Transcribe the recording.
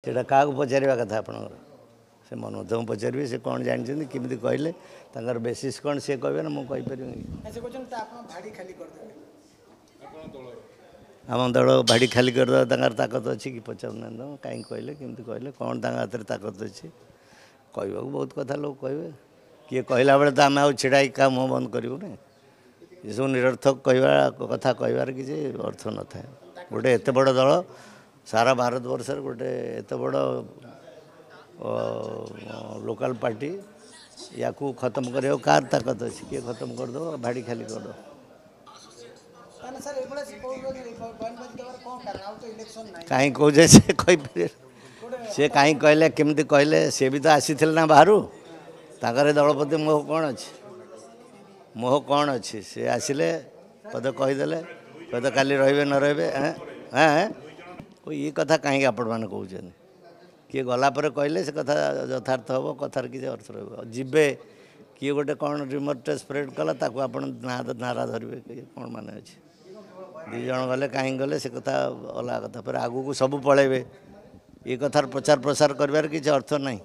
सेटा क्या पचार कथा आप मनोज को पचारे से कौन जानते केमी कहले बेसीस कौन सी कहे ना मुझे आम दल भाड़ी खाली करदे ताकत अच्छी कि पचार ना कहीं कहले केमी कहले कौन हाथ में ताकत अच्छी कहवा बहुत कथा लोग कहे किए कहला बेले तो आम आ छिड़ा क्या मुँह बंद करूँ ना ये सब निरर्थक कहवा कथा कहबार किसी अर्थ न था गोटे एत बड़ दल सारा भारत वर्ष गोटे एत बड़ लोकल पार्टी या खत्म कर कार ताकत अच्छी किए खत्म करदे भाड़ी खाली करदे कहीं कहे से कहीपर सी कहीं कहले केमती कहले सी भी तो आसी ना बाहर ताकर दलपति मोह कौन अच्छी मोह कौन अच्छी सी आसिले पदे कहीदे पदे काली रे न रे ये कथा कहीं आपण मैंने कहते किए गलापर कहले से कथा यथार्थ हम कथार किसी अर्थ रे किए गोटे कौन रिमोट स्प्रेड कला आप नारा धरवे कौन मान अच्छे दीज गले कहीं गले से कथा अलग कथा फिर आगू को सब पलैबे ये कथार प्रचार प्रसार कर किसी अर्थ नहीं।